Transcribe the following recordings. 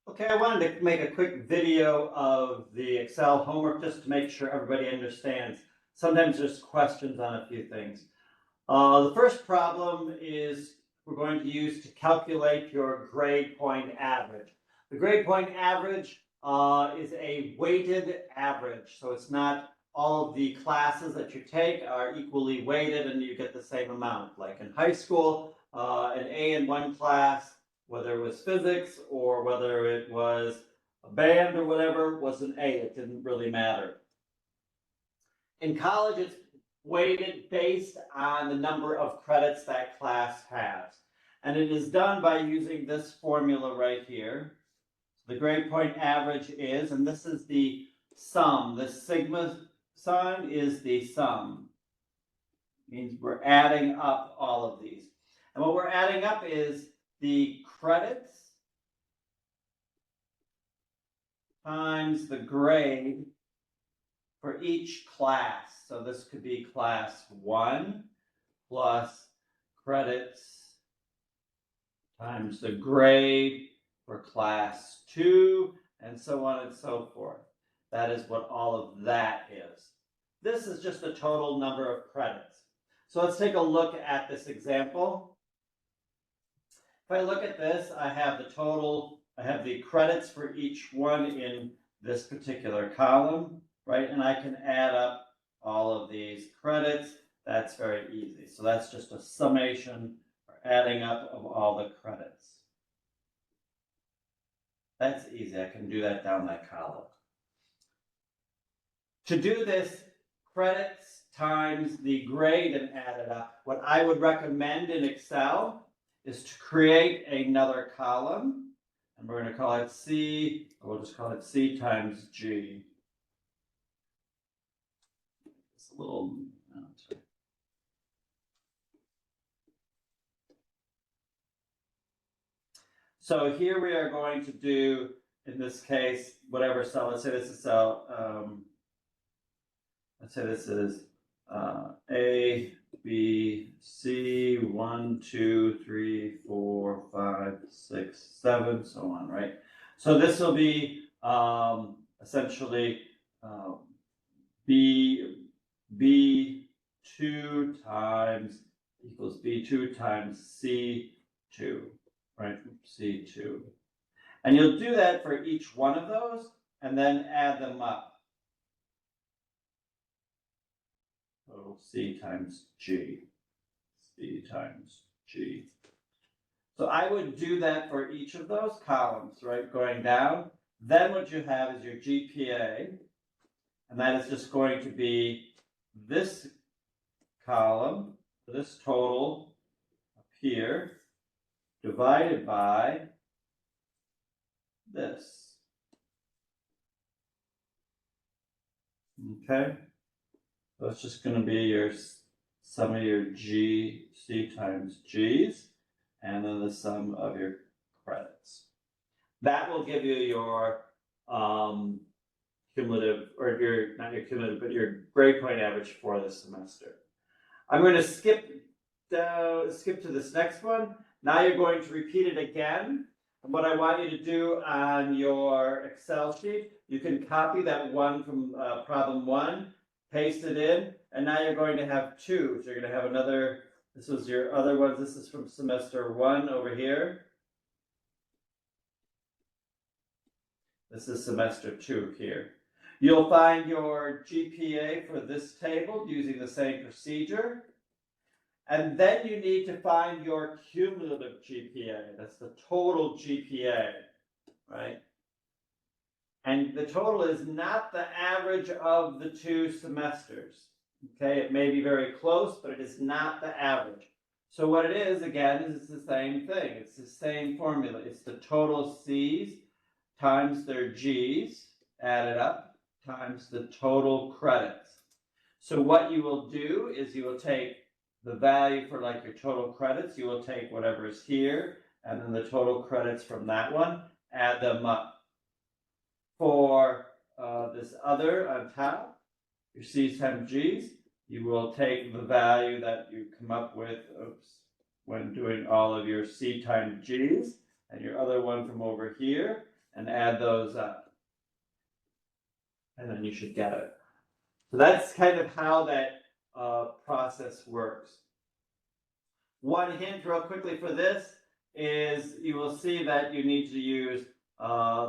Okay, I wanted to make a quick video of the Excel homework just to make sure everybody understands. Sometimes there's questions on a few things. The first problem is we're going to use to calculate your grade point average. The grade point average is a weighted average, so it's not all of the classes that you take are equally weighted and you get the same amount. Like in high school, an A in one class, whether it was physics or whether it was a band or whatever, was an A. It didn't really matter. In college, it's weighted based on the number of credits that class has. And it is done by using this formula right here. So the grade point average is, and this is the sum, the sigma sign is the sum. It means we're adding up all of these. And what we're adding up is the credits times the grade for each class. So this could be class 1 plus credits times the grade for class 2, and so on and so forth. That is what all of that is. This is just the total number of credits. So let's take a look at this example. If I look at this, I have the total, I have the credits for each one in this particular column, right? And I can add up all of these credits. That's very easy. So that's just a summation or adding up of all the credits. That's easy. I can do that down that column. To do this, credits times the grade and add it up, what I would recommend in Excel is to create another column, and we're going to call it C, or we'll just call it C times G. It's a little, so here we are going to do, in this case, whatever cell. Let's say this is cell, let's say this is A, B, C, 1, 2, 3, 4, 5, 6, 7, so on, right? So this will be essentially B2 times equals B2 times C2, right? C2. And you'll do that for each one of those and then add them up. So C times G, C times G. So I would do that for each of those columns, right, going down. Then what you have is your GPA, and that is just going to be this column, this total up here, divided by this. Okay? So it's just going to be your sum of your G, C times G's, and then the sum of your credits. That will give you your cumulative, or your, not your cumulative, but your grade point average for the semester. I'm going to skip to this next one. Now you're going to repeat it again. And what I want you to do on your Excel sheet, you can copy that one from problem 1, paste it in, and now you're going to have 2. So you're going to have another, this was your other ones, this is from semester 1 over here. This is semester 2 here. You'll find your GPA for this table using the same procedure. And then you need to find your cumulative GPA. That's the total GPA, right? And the total is not the average of the 2 semesters. Okay, it may be very close, but it is not the average. So what it is, again, is it's the same thing. It's the same formula. It's the total C's times their G's, added up, times the total credits. So what you will do is you will take the value for like your total credits, you will take whatever is here, and then the total credits from that one, add them up. For this other on top, your C's times G's, you will take the value that you come up with when doing all of your C times G's, and your other one from over here, and add those up. And then you should get it. So that's kind of how that process works. One hint real quickly for this is you will see that you need to use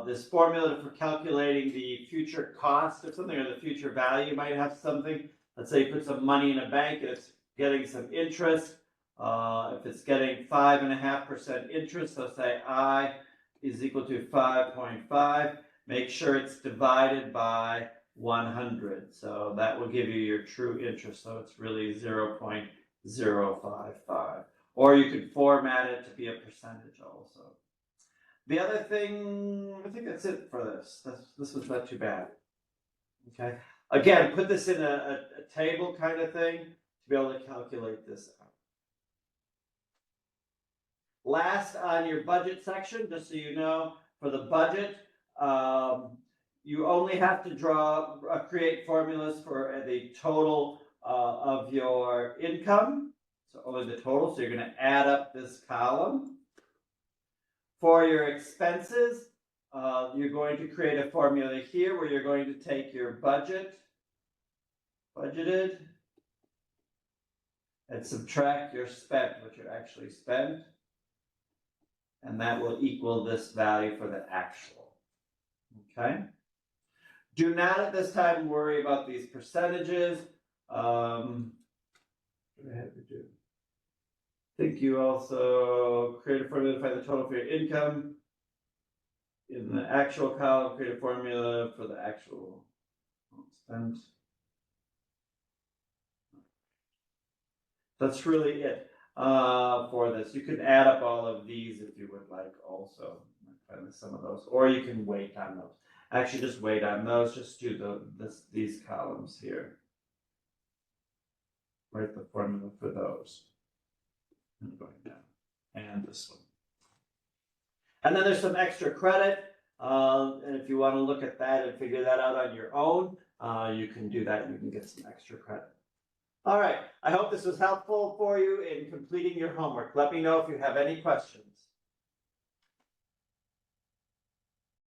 this formula for calculating the future cost of something or the future value. You might have something, let's say you put some money in a bank and it's getting some interest. If it's getting 5.5% interest, so say I is equal to 5.5, make sure it's divided by 100. So that will give you your true interest. So it's really 0.055. Or you could format it to be a percentage also. The other thing, I think that's it for this. This was not too bad. Okay. Again, put this in a table kind of thing to be able to calculate this out. Last on your budget section, just so you know, for the budget, you only have to create formulas for the total of your income. So only the total, so you're going to add up this column. For your expenses, you're going to create a formula here where you're going to take your budgeted, and subtract your spent, what you actually spent. And that will equal this value for the actual. Okay? Do not at this time worry about these percentages. What do I have to do? I think you also create a formula to find the total for your income. In the actual column, create a formula for the actual spent. That's really it for this. You can add up all of these if you would like also. Find some of those, or you can wait on those. Actually, just wait on those. Just do these columns here. Write the formula for those. And going down, and this one. And then there's some extra credit. And if you want to look at that and figure that out on your own, you can do that. You can get some extra credit. All right. I hope this was helpful for you in completing your homework. Let me know if you have any questions.